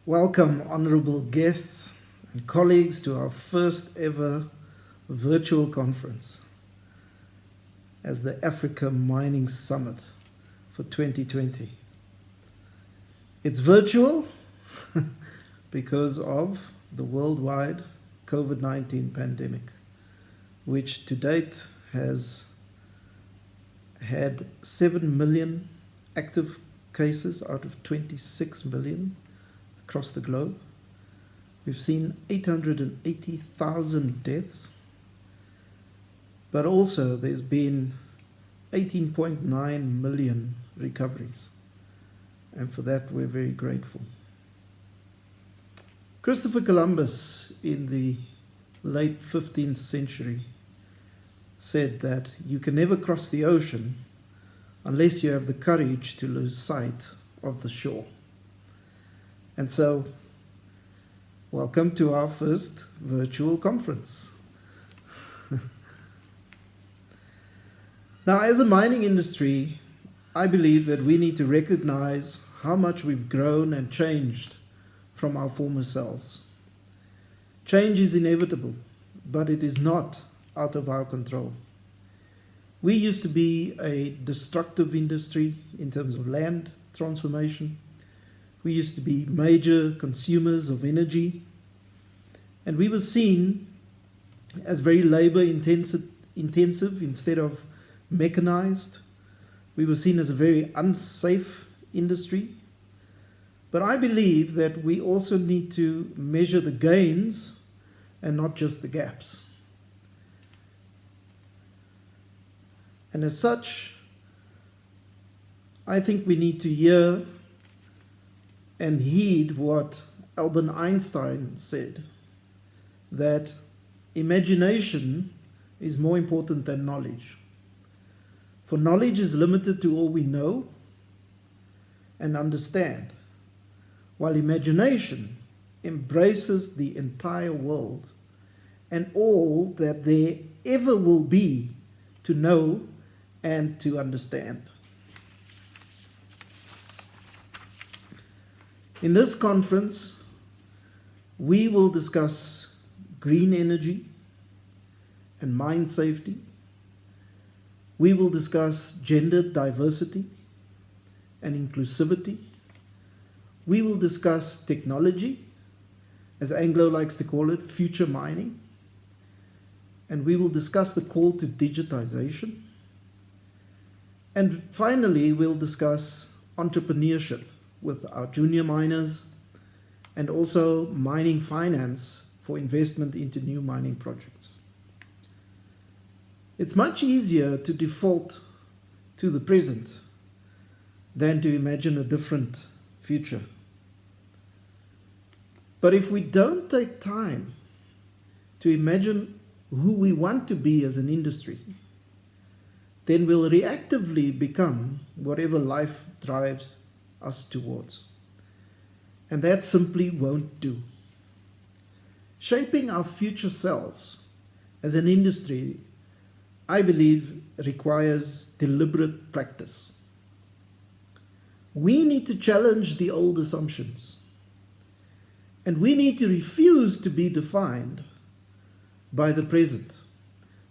Welcome, honorable guests and colleagues, to our first ever virtual conference as the Africa Mining Summit for 2020. It's virtual because of the worldwide COVID-19 pandemic, which to date has had 7 million active cases out of 26 million across the globe. We've seen 880,000 deaths, but also there's been 18.9 million recoveries, and for that we're very grateful. Christopher Columbus in the late 15th century said that you can never cross the ocean unless you have the courage to lose sight of the shore. And so, welcome to our first virtual conference. Now, as a mining industry, I believe that we need to recognize how much we've grown and changed from our former selves. Change is inevitable, but it is not out of our control. We used to be a destructive industry in terms of land transformation. We used to be major consumers of energy, and we were seen as very labor intensive instead of mechanized. We were seen as a very unsafe industry. But I believe that we also need to measure the gains and not just the gaps. And as such, I think we need to hear and heed what Albert Einstein said, that imagination is more important than knowledge. For knowledge is limited to all we know and understand, while imagination embraces the entire world and all that there ever will be to know and to understand. In this conference, we will discuss green energy and mine safety. We will discuss gender diversity and inclusivity. We will discuss technology, as Anglo likes to call it, future mining. And we will discuss the call to digitization. And finally, we'll discuss entrepreneurship with our junior miners and also mining finance for investment into new mining projects. It's much easier to default to the present than to imagine a different future. But if we don't take time to imagine who we want to be as an industry, then we'll reactively become whatever life drives us towards. And that simply won't do. Shaping our future selves as an industry, I believe, requires deliberate practice. We need to challenge the old assumptions. And we need to refuse to be defined by the present,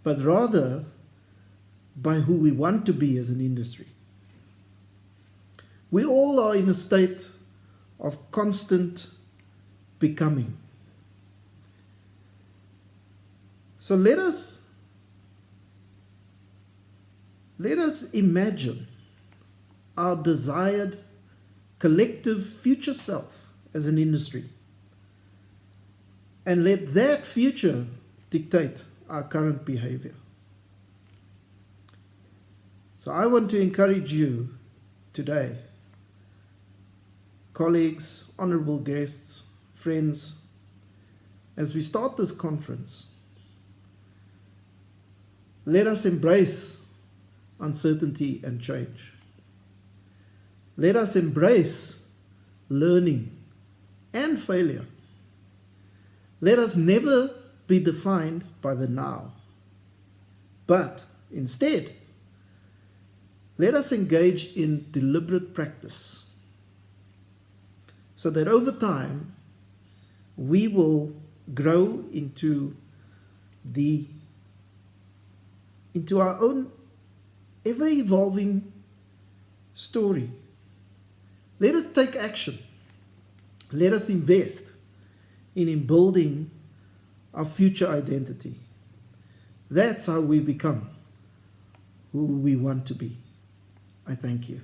but rather by who we want to be as an industry. We all are in a state of constant becoming. So let us imagine our desired collective future self as an industry, and let that future dictate our current behavior. So I want to encourage you today, colleagues, honorable guests, friends, as we start this conference, let us embrace uncertainty and change. Let us embrace learning and failure. Let us never be defined by the now, but instead, let us engage in deliberate practice so that over time we will grow into our own ever-evolving story. Let us take action. Let us invest in building our future identity. That's how we become who we want to be. I thank you.